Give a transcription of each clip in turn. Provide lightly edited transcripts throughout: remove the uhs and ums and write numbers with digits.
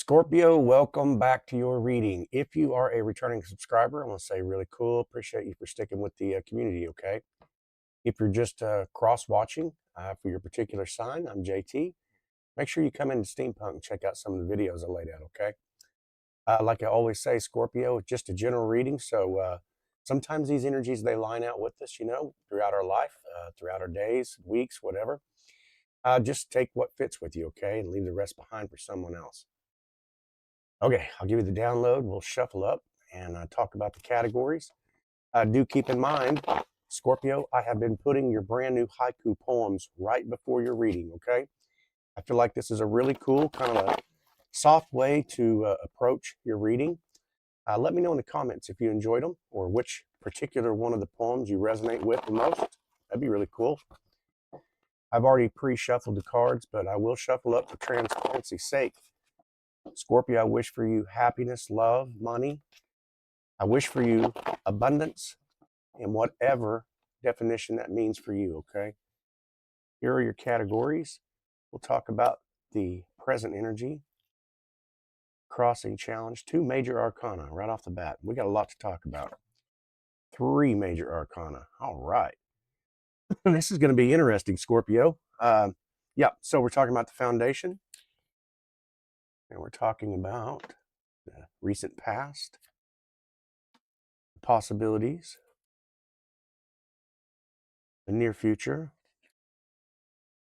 Scorpio, welcome back to your reading. If you are a returning subscriber, I want to say really cool. Appreciate you for sticking with the community, okay? If you're just cross-watching for your particular sign, I'm JT. Make sure you come into Steampunk and check out some of the videos I laid out, okay? Like I always say, Scorpio, it's just a general reading, so sometimes these energies, they line out with us, throughout our life, throughout our days, weeks, whatever. Just take what fits with you, okay? And leave the rest behind for someone else. Okay, I'll give you the download. We'll shuffle up and talk about the categories. Do keep in mind, Scorpio, I have been putting your brand new haiku poems right before your reading, okay? I feel like this is a really cool, kind of a soft way to approach your reading. Let me know in the comments if you enjoyed them or which particular one of the poems you resonate with the most. That'd be really cool. I've already pre-shuffled the cards, but I will shuffle up for transparency's sake. Scorpio, I wish for you happiness, love, money. I wish for you abundance in whatever definition that means for you, okay? Here are your categories. We'll talk about the present energy, crossing challenge, 2 major arcana right off the bat. We got a lot to talk about. 3 major arcana. All right. This is going to be interesting, Scorpio. Yeah, so we're talking about the foundation. And we're talking about the recent past, possibilities, the near future.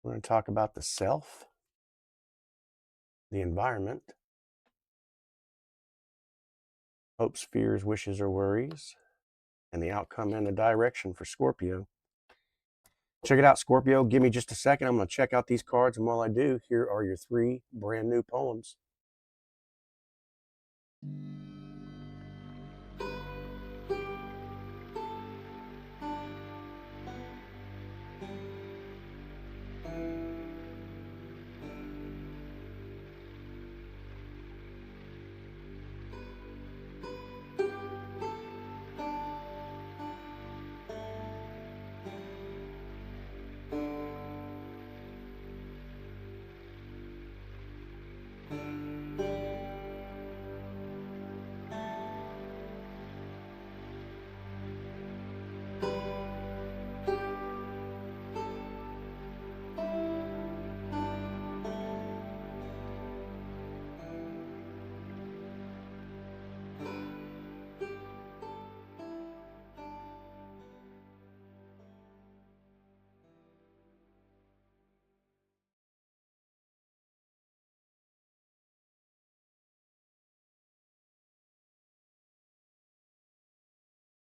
We're going to talk about the self, the environment, hopes, fears, wishes, or worries, and the outcome and the direction for Scorpio. Check it out, Scorpio. Give me just a second. I'm going to check out these cards, and while I do, here are your 3 brand new poems.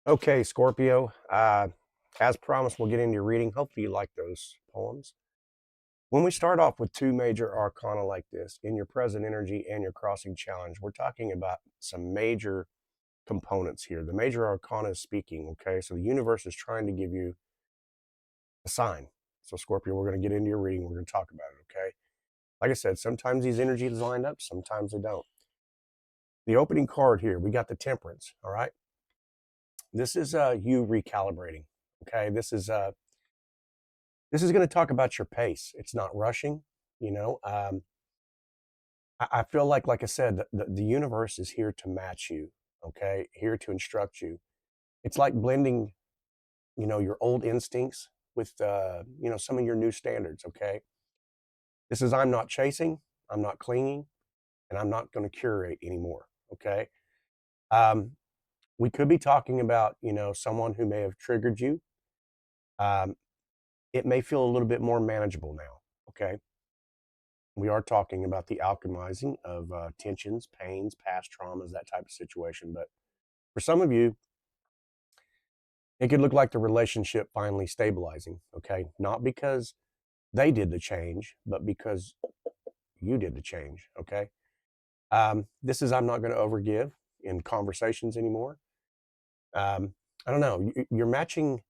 Okay, Scorpio, as promised, we'll get into your reading. Hopefully you like those poems. When we start off with 2 major arcana like this, in your present energy and your crossing challenge, we're talking about some major components here. The major arcana is speaking, okay? So the universe is trying to give you a sign. So Scorpio, we're going to get into your reading. We're going to talk about it, okay? Like I said, sometimes these energies line up, sometimes they don't. The opening card here, we got the Temperance, all right? This is you recalibrating, okay? This is going to talk about your pace. It's not rushing, you know. I feel like I said, the universe is here to match you, okay? Here to instruct you. It's like blending, your old instincts with, some of your new standards, okay? This is I'm not chasing, I'm not clinging, and I'm not going to curate anymore, okay? Um, we could be talking about, someone who may have triggered you. Um, it may feel a little bit more manageable now, okay? We are talking about the alchemizing of tensions, pains, past traumas, that type of situation. But for some of you, it could look like the relationship finally stabilizing, okay? Not because they did the change, but because you did the change, okay? This is I'm not going to overgive in conversations anymore. I don't know. You're matching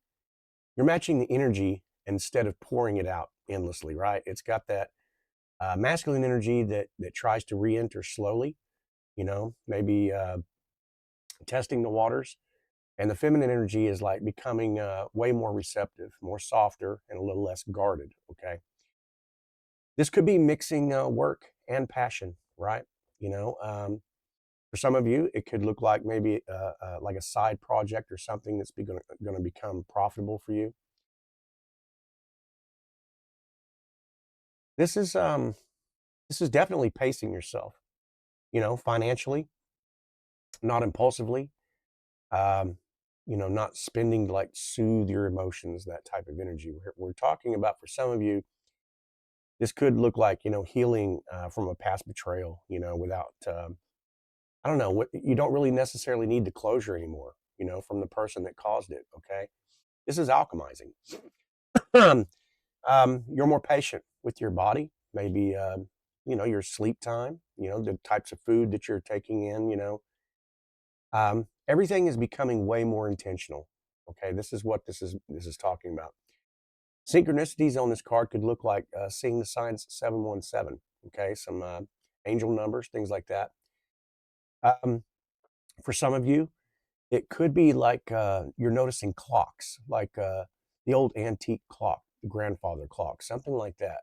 the energy instead of pouring it out endlessly, right? It's got that masculine energy that tries to re-enter slowly, maybe testing the waters. And the feminine energy is like becoming way more receptive, more softer, and a little less guarded, okay? This could be mixing work and passion, right? For some of you, it could look like maybe like a side project or something that's going to become profitable for you. This is definitely pacing yourself, financially, not impulsively, um, not spending to like soothe your emotions, that type of energy. We're talking about, for some of you, this could look like, healing from a past betrayal, without, I don't know, what you don't really necessarily need the closure anymore, from the person that caused it. Okay. This is alchemizing. You're more patient with your body, maybe, your sleep time, the types of food that you're taking in, everything is becoming way more intentional. Okay. This is what this is talking about. Synchronicities on this card could look like seeing the signs 717. Okay. Some angel numbers, things like that. Um, for some of you, it could be like you're noticing clocks, like the old antique clock, the grandfather clock, something like that.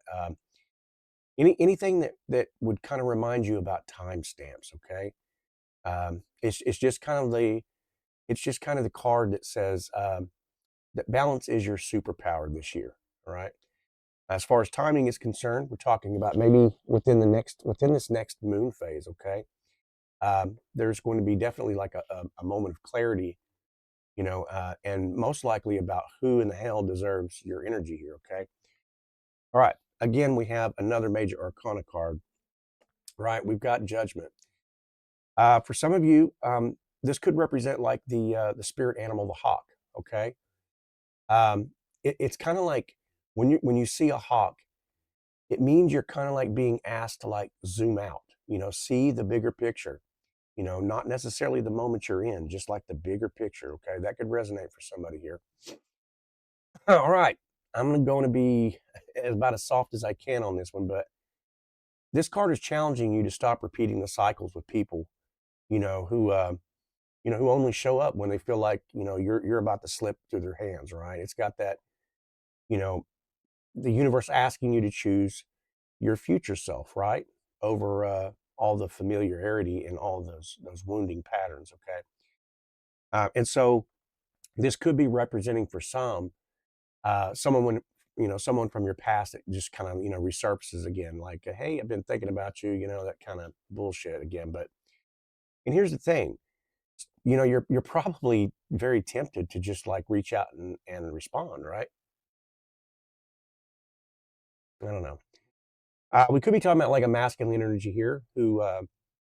Anything that would kind of remind you about timestamps. Okay, it's just kind of the card that says that balance is your superpower this year. All right. As far as timing is concerned, we're talking about maybe within this next moon phase. Okay, there's going to be definitely like a moment of clarity, and most likely about who in the hell deserves your energy here. Okay. All right. Again, we have another major arcana card, right? We've got judgment. For some of you, this could represent like the spirit animal, the hawk. Okay. It's kind of like when you see a hawk, it means you're kind of like being asked to like zoom out, see the bigger picture, not necessarily the moment you're in, just like the bigger picture. Okay. That could resonate for somebody here. All right. I'm going to be about as soft as I can on this one, but this card is challenging you to stop repeating the cycles with people, who who only show up when they feel like, you're about to slip through their hands, right? It's got that, you know, the universe asking you to choose your future self, right? Over all the familiarity and all those wounding patterns, okay? And so this could be representing for some someone when someone from your past that just kind of resurfaces again, like, hey, I've been thinking about you, that kind of bullshit again. But and here's the thing, you're probably very tempted to just like reach out and respond, right? I don't know. We could be talking about like a masculine energy here who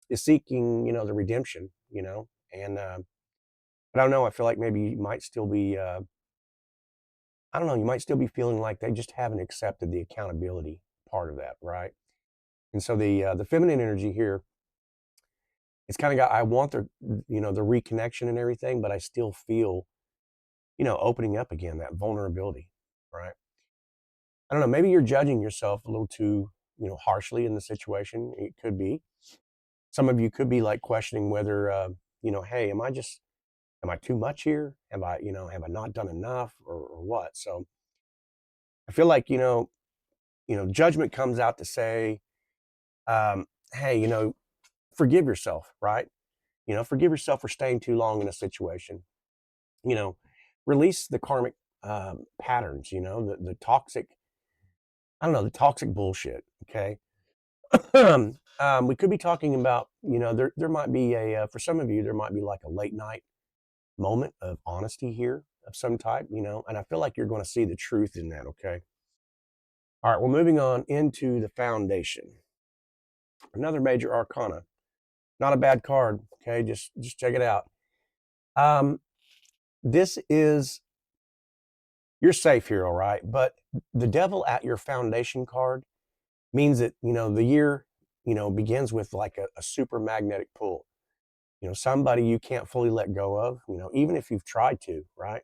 is seeking, the redemption, and but I don't know. I feel like maybe you might still be, I don't know, you might still be feeling like they just haven't accepted the accountability part of that, right? And so the feminine energy here, it's kind of got, I want the reconnection and everything, but I still feel, opening up again, that vulnerability, right? I don't know, maybe you're judging yourself a little too, harshly in the situation. It could be. Some of you could be like questioning whether, hey, am I too much here? Have I not done enough or what? So I feel like, judgment comes out to say, hey, forgive yourself, right? Forgive yourself for staying too long in a situation. You know, release the karmic patterns. The toxic. I don't know, the toxic bullshit. Okay. We could be talking about. There might be for some of you there might be like a late night moment of honesty here of some type. And I feel like you're going to see the truth in that. Okay. All right. Well, moving on into the foundation. Another major arcana. Not a bad card. Okay. Just check it out. Um, this is, you're safe here, all right. But the devil at your foundation card means that, the year, begins with like a super magnetic pull. Somebody you can't fully let go of, even if you've tried to, right?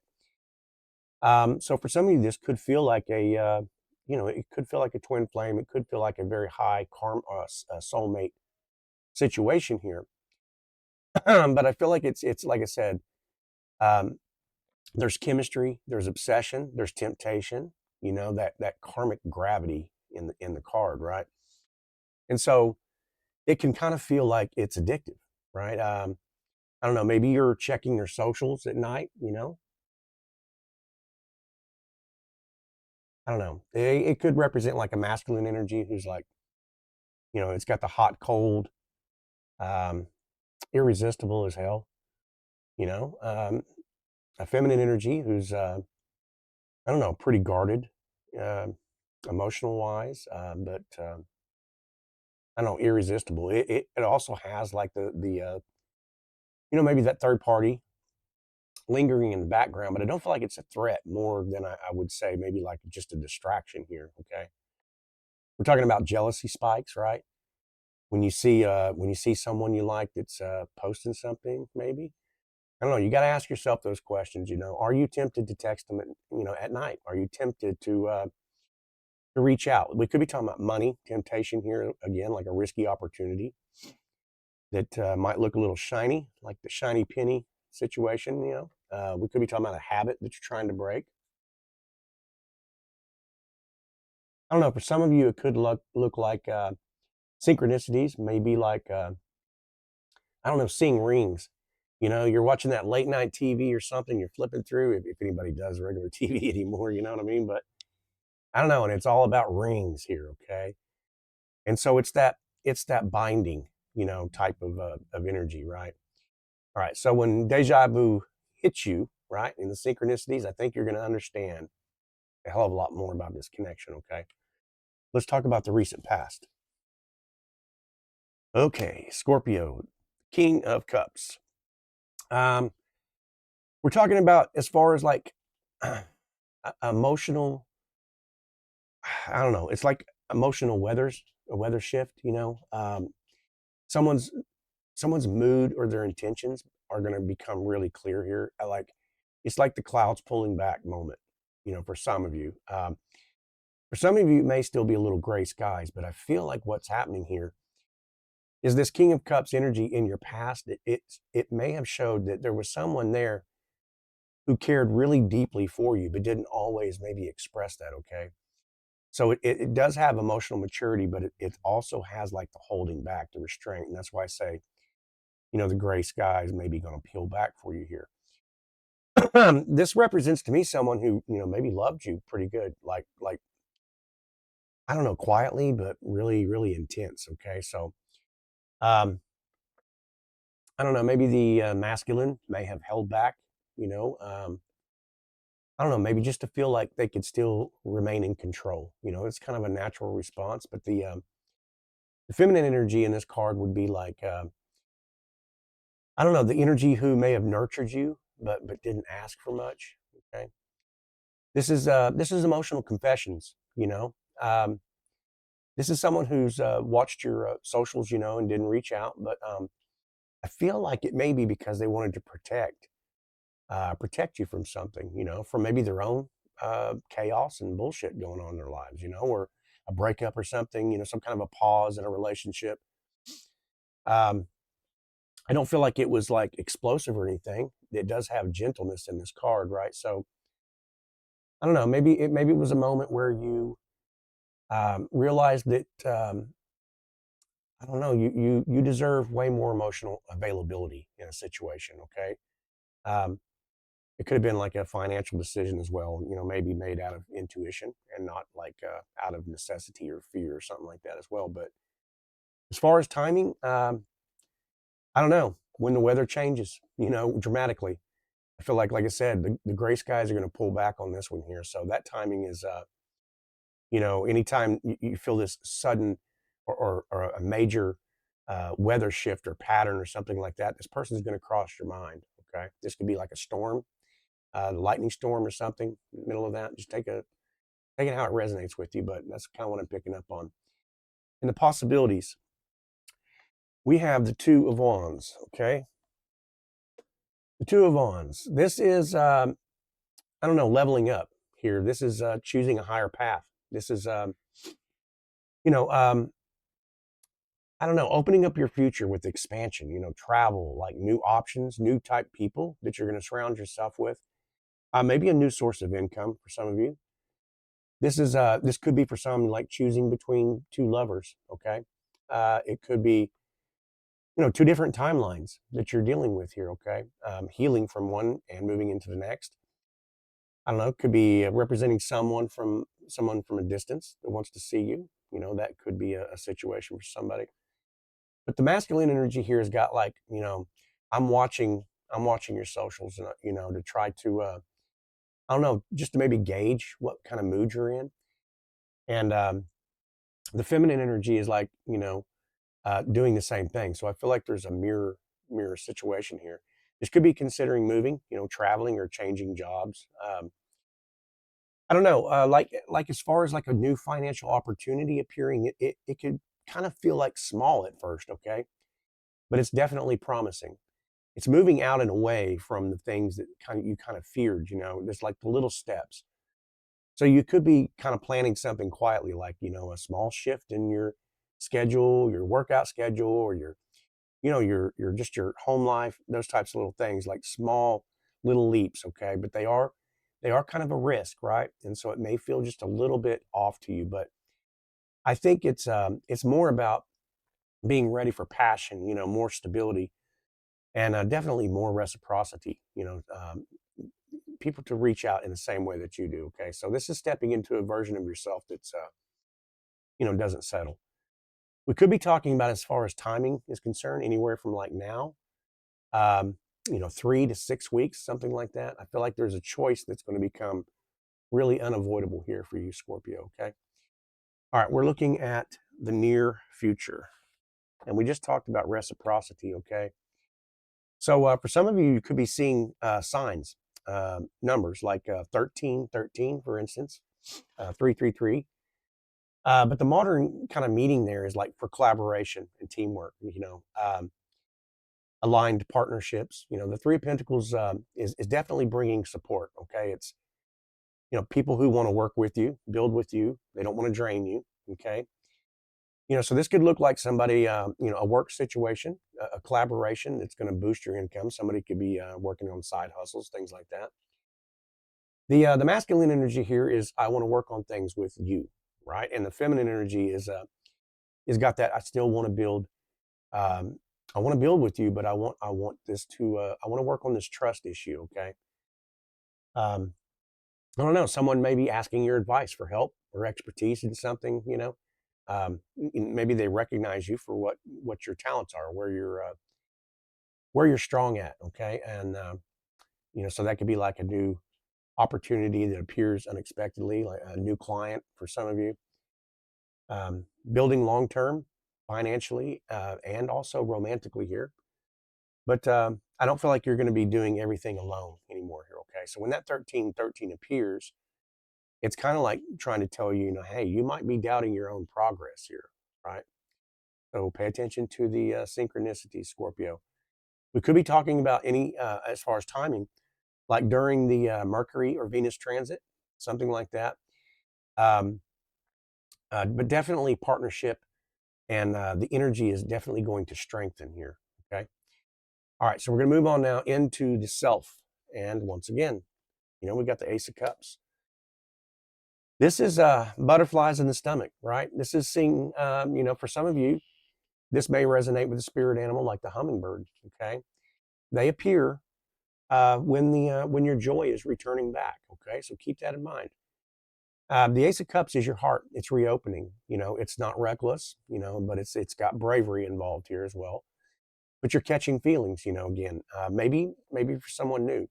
So for some of you, this could feel like it could feel like a twin flame. It could feel like a very high soulmate situation here. But I feel like it's like I said, um, there's chemistry, there's obsession, there's temptation, that karmic gravity in the card, right? And so it can kind of feel like it's addictive, right? I don't know, maybe you're checking your socials at night, you know? I don't know. It could represent like a masculine energy who's like, you know, it's got the hot, cold, um, irresistible as hell, you know? A feminine energy who's, I don't know, pretty guarded, uh, emotional wise, but I don't know, irresistible. It also has like you know, maybe that third party lingering in the background, but I don't feel like it's a threat more than I would say maybe like just a distraction here. Okay, we're talking about jealousy spikes, right? When you see someone you like that's posting something, maybe I don't know. You got to ask yourself those questions. You know, are you tempted to text them at, you know, at night? Are you tempted to reach out? We could be talking about money temptation here again, like a risky opportunity that might look a little shiny, like the shiny penny situation. You know, we could be talking about a habit that you're trying to break. I don't know. For some of you, it could look like synchronicities. Maybe like I don't know, seeing rings. You know, you're watching that late night TV or something. You're flipping through, if anybody does regular TV anymore. You know what I mean? But I don't know, and it's all about rings here. Okay, and so it's that binding, you know, type of energy, right? All right. So when deja vu hits you, right, in the synchronicities, I think you're going to understand a hell of a lot more about this connection. Okay. Let's talk about the recent past. Okay. Scorpio, King of Cups. Um, we're talking about as far as like emotional, I don't know. It's like emotional a weather shift, you know. Someone's someone's mood or their intentions are going to become really clear here. I like it's like the clouds pulling back moment, you know, for some of you. For some of you, it may still be a little gray skies, but I feel like what's happening here is this King of Cups energy in your past. It may have showed that there was someone there who cared really deeply for you, but didn't always maybe express that. Okay, so it does have emotional maturity, but it also has like the holding back, the restraint, and that's why I say, you know, the gray skies may be going to peel back for you here. This represents to me someone who, you know, maybe loved you pretty good, like I don't know, quietly, but really, really intense. Okay, so um, I don't know, maybe the masculine may have held back. You know, I don't know, maybe just to feel like they could still remain in control. You know, it's kind of a natural response, but the feminine energy in this card would be like I don't know, the energy who may have nurtured you, but didn't ask for much. Okay, this is emotional confessions. You know. This is someone who's watched your socials, you know, and didn't reach out, but I feel like it may be because they wanted to protect you from something, you know, from maybe their own chaos and bullshit going on in their lives, you know, or a breakup or something, you know, some kind of a pause in a relationship. Um, I don't feel like it was like explosive or anything. It does have gentleness in this card, right? So I don't know. Maybe it was a moment where you realized that I don't know. You deserve way more emotional availability in a situation. Okay. Um, it could have been like a financial decision as well. You know, maybe made out of intuition and not like out of necessity or fear or something like that as well. But as far as timing, I don't know when the weather changes. You know, dramatically. I feel like I said, the gray skies are going to pull back on this one here. So that timing is, you know, anytime you feel this sudden or a major weather shift or pattern or something like that, this person is going to cross your mind. Okay, this could be like a storm, lightning storm or something in the middle of that. Just take it how it resonates with you, but that's kind of what I'm picking up on. And the possibilities, we have the Two of Wands. Okay, the Two of Wands. This is I don't know, leveling up here. This is choosing a higher path. This is you know I don't know, opening up your future with expansion, you know, travel, like new options, new type people that you're going to surround yourself with. Maybe a new source of income for some of you. This could be for some like choosing between two lovers. Okay. It could be, two different timelines that you're dealing with here, okay? Healing from one and moving into the next. I don't know, it could be representing someone from a distance that wants to see you. That could be a situation for somebody. But the masculine energy here has got like, I'm watching I'm watching your socials, and to try to I don't know, just to maybe gauge what kind of mood you're in. And the feminine energy is like, doing the same thing. So I feel like there's a mirror situation here. This could be considering moving, traveling or changing jobs. I don't know, like as far as like a new financial opportunity appearing, it could kind of feel like small at first, okay, but it's definitely promising. It's moving out and away from the things that you kind of feared. There's like the little steps. So you could be kind of planning something quietly, like a small shift in your schedule, your workout schedule, or your just your home life, those types of little things, like small little leaps, okay? But they are kind of a risk, right? And so it may feel just a little bit off to you, but I think it's more about being ready for passion, more stability, and definitely more reciprocity. People to reach out in the same way that you do. Okay, so this is stepping into a version of yourself that's doesn't settle. We could be talking about, as far as timing is concerned, anywhere from like now, um, 3 to 6 weeks, something like that. I feel like there's a choice that's going to become really unavoidable here for you, Scorpio. Okay. All right. We're looking at the near future, and we just talked about reciprocity. Okay. So for some of you, you could be seeing signs, numbers like 1313, for instance, 333. But the modern kind of meaning there is like for collaboration and teamwork. Aligned partnerships. The Three of Pentacles is definitely bringing support. Okay, it's people who want to work with you, build with you. They don't want to drain you. Okay, so this could look like somebody, a work situation, a collaboration that's going to boost your income. Somebody could be working on side hustles, things like that. The masculine energy here is I want to work on things with you, right? And the feminine energy is got that I still want to build. Um, I want to build with you, but I want this to I want to work on this trust issue. Okay. Um, I don't know. Someone may be asking your advice for help or expertise in something. Maybe they recognize you for what your talents are, where you're strong at. Okay, and so that could be like a new opportunity that appears unexpectedly, like a new client for some of you. Building long term, financially, and also romantically here. But I don't feel like you're going to be doing everything alone anymore here. Okay, so when that 1313 appears, it's kind of like trying to tell you, hey, you might be doubting your own progress here, right? So pay attention to the synchronicities, Scorpio. We could be talking about any, as far as timing, like during the Mercury or Venus transit, something like that. Um, but definitely partnership, and the energy is definitely going to strengthen here. Okay. All right. So we're going to move on now into the self. And once again, we got the Ace of Cups. This is butterflies in the stomach, right? This is seeing, for some of you, this may resonate with the spirit animal like the hummingbird. Okay. They appear when your joy is returning back. Okay. So keep that in mind. The Ace of Cups is your heart. It's reopening. It's not reckless, but it's got bravery involved here as well. But you're catching feelings, again, maybe for someone new,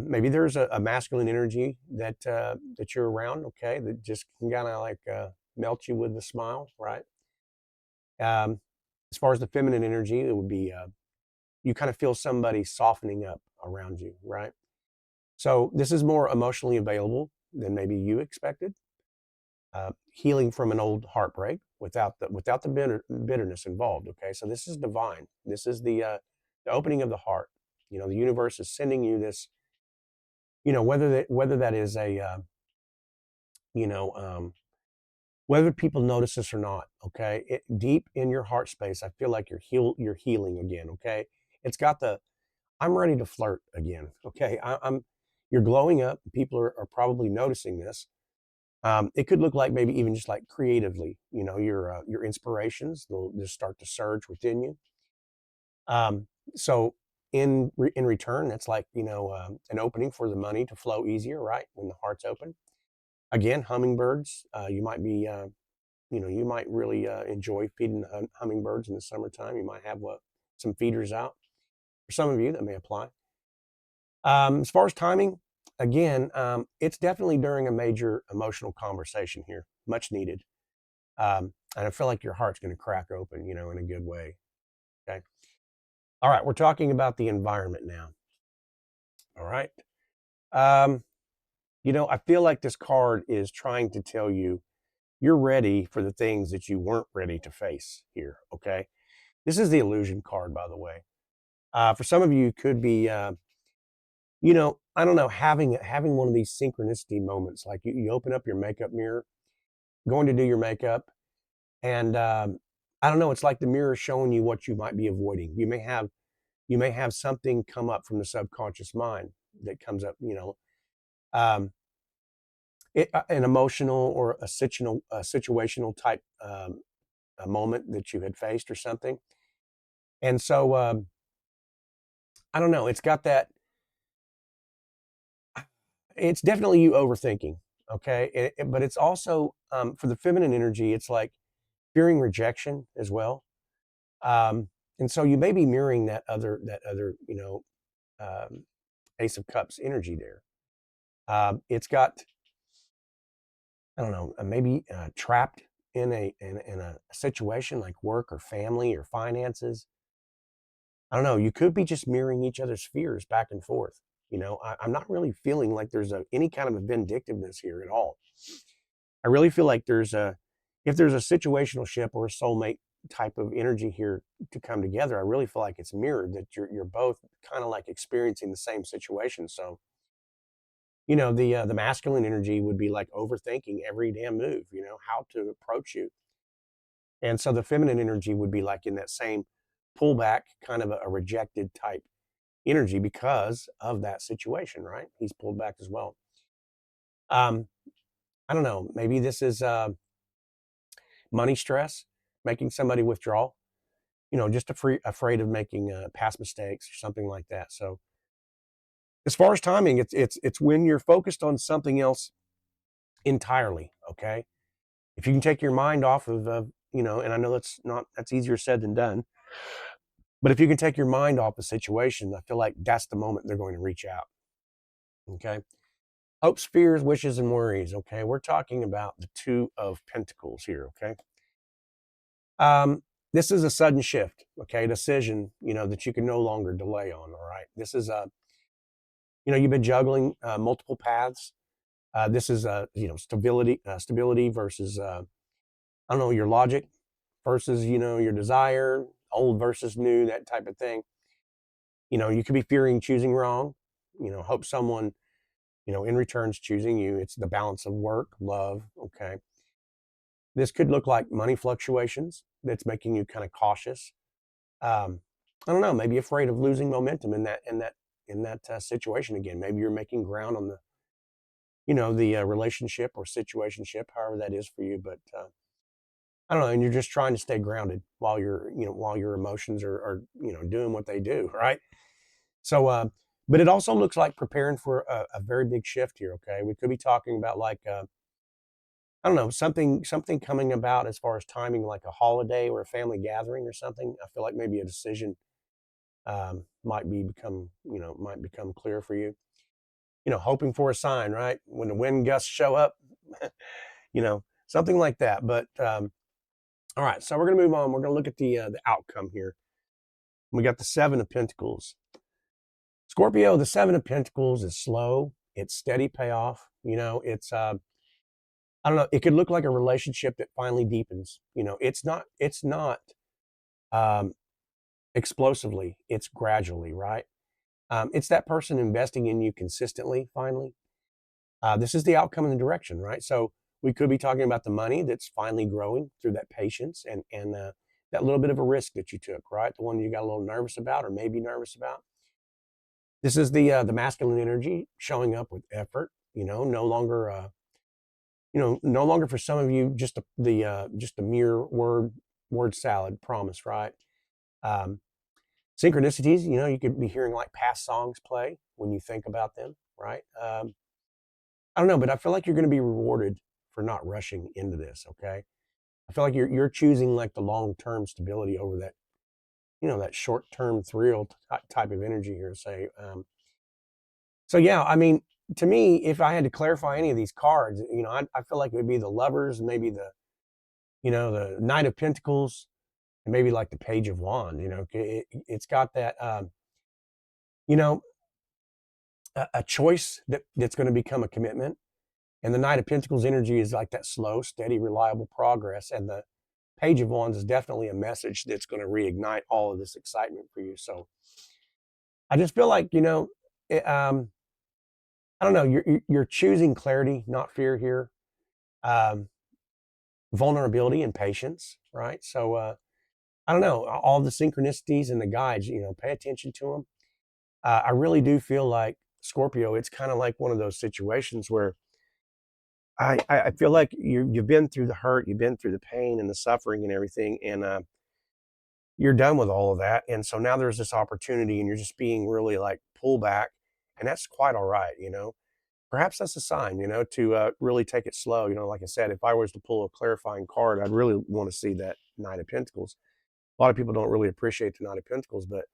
maybe there's a masculine energy that you're around, okay, that just can kind of like melt you with a smile, right? Um, as far as the feminine energy, it would be you kind of feel somebody softening up around you, right? So this is more emotionally available than maybe you expected. Healing from an old heartbreak without the bitterness involved. Okay, so this is divine. This is the opening of the heart. The universe is sending you this. Whether that is a you know whether people notice this or not. Okay, deep in your heart space, I feel like you're healing again. Okay, it's got the I'm ready to flirt again. Okay, I'm you're glowing up. People are probably noticing this. It could look like maybe even just like creatively, your inspirations, they'll just start to surge within you. So in return, it's like, an opening for the money to flow easier, right? When the heart's open. Again, hummingbirds, you might really enjoy feeding hummingbirds in the summertime. You might have some feeders out. For some of you, that may apply. As far as timing, again, it's definitely during a major emotional conversation here, much needed. And I feel like your heart's going to crack open, in a good way. Okay. All right. We're talking about the environment now. All right. Um, I feel like this card is trying to tell you you're ready for the things that you weren't ready to face here. Okay. This is the illusion card, by the way. For some of you, could be, I don't know, having one of these synchronicity moments, like you open up your makeup mirror, going to do your makeup, and I don't know, it's like the mirror showing you what you might be avoiding. You may have something come up from the subconscious mind that comes up, um, an emotional or a situational type a moment that you had faced or something. And so I don't know, it's definitely you overthinking. Okay. But it's also, for the feminine energy, it's like fearing rejection as well. Um, and so you may be mirroring that other, um, Ace of Cups energy there. It's got, I don't know, maybe trapped in a situation like work or family or finances. I don't know. You could be just mirroring each other's fears back and forth. I'm not really feeling like there's any kind of a vindictiveness here at all. I really feel like if there's a situational ship or a soulmate type of energy here to come together, I really feel like it's mirrored, that you're both kind of like experiencing the same situation. So, the masculine energy would be like overthinking every damn move, how to approach you. And so the feminine energy would be like in that same pullback, kind of a rejected type energy because of that situation, right? He's pulled back as well. Um, I don't know. Maybe this is money stress, making somebody withdraw. Just afraid of making past mistakes or something like that. So as far as timing, it's when you're focused on something else entirely. Okay, if you can take your mind off of, and I know that's easier said than done, but if you can take your mind off the situation, I feel like that's the moment they're going to reach out. Okay, hopes, fears, wishes, and worries. Okay, we're talking about the Two of Pentacles here. Okay, um, this is a sudden shift. Okay, decision, that you can no longer delay on. All right, this is you've been juggling multiple paths. This is stability versus I don't know, your logic versus your desire, old versus new, that type of thing. You could be fearing choosing wrong. Hope someone in return's choosing you. It's the balance of work, love. Okay, this could look like money fluctuations that's making you kind of cautious. Um, I don't know, maybe afraid of losing momentum in that situation again. Maybe you're making ground on the relationship or situationship, however that is for you. But I don't know, and you're just trying to stay grounded while your emotions are doing what they do, right? So, but it also looks like preparing for a very big shift here. Okay, we could be talking about like I don't know, something coming about as far as timing, like a holiday or a family gathering or something. I feel like maybe a decision might become clear for you. Hoping for a sign, right? When the wind gusts show up, something like that. But all right, so we're gonna move on. We're gonna look at the outcome here. We got the Seven of Pentacles. Scorpio, the Seven of Pentacles is slow. It's steady payoff. It's I don't know. It could look like a relationship that finally deepens. It's not um, explosively. It's gradually, right? It's that person investing in you consistently. Finally, this is the outcome and the direction, right? So we could be talking about the money that's finally growing through that patience and that little bit of a risk that you took, right? The one you got a little nervous about or maybe nervous about. This is the masculine energy showing up with effort. No longer no longer for some of you just just a mere word salad promise, right? Um, synchronicities, you could be hearing like past songs play when you think about them, right? I don't know, but I feel like you're going to be rewarded for not rushing into this. Okay, I feel like you're choosing like the long term stability over that, that short term thrill type of energy here. Say, so yeah, I mean, to me, if I had to clarify any of these cards, I feel like it would be the Lovers, maybe the Knight of Pentacles, and maybe like the Page of Wands. It's got that, you know, a choice that's going to become a commitment. And the Knight of Pentacles energy is like that slow, steady, reliable progress. And the Page of Wands is definitely a message that's going to reignite all of this excitement for you. So I just feel like, it, I don't know, you're choosing clarity, not fear here. Um, Vulnerability and patience, right? So I don't know, all the synchronicities and the guides, pay attention to them. I really do feel like Scorpio, it's kind of like one of those situations where I feel like you've been through the hurt, you've been through the pain and the suffering and everything, and you're done with all of that. And so now there's this opportunity, and you're just being really like pull back, and that's quite all right, Perhaps that's a sign, to really take it slow. Like I said, if I was to pull a clarifying card, I'd really want to see that Knight of Pentacles. A lot of people don't really appreciate the Knight of Pentacles, but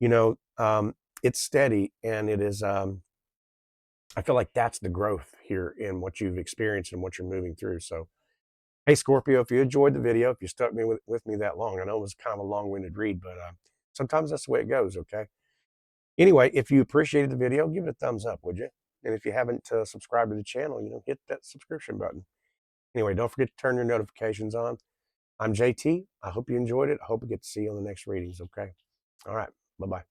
you know, um, it's steady, and it is. I feel like that's the growth here in what you've experienced and what you're moving through. So, hey, Scorpio, if you enjoyed the video, if you stuck with me that long, I know it was kind of a long-winded read, but sometimes that's the way it goes. Okay. Anyway, if you appreciated the video, give it a thumbs up, would you? And if you haven't subscribed to the channel, hit that subscription button. Anyway, don't forget to turn your notifications on. I'm JT. I hope you enjoyed it. I hope we get to see you on the next readings. Okay. All right. Bye-bye.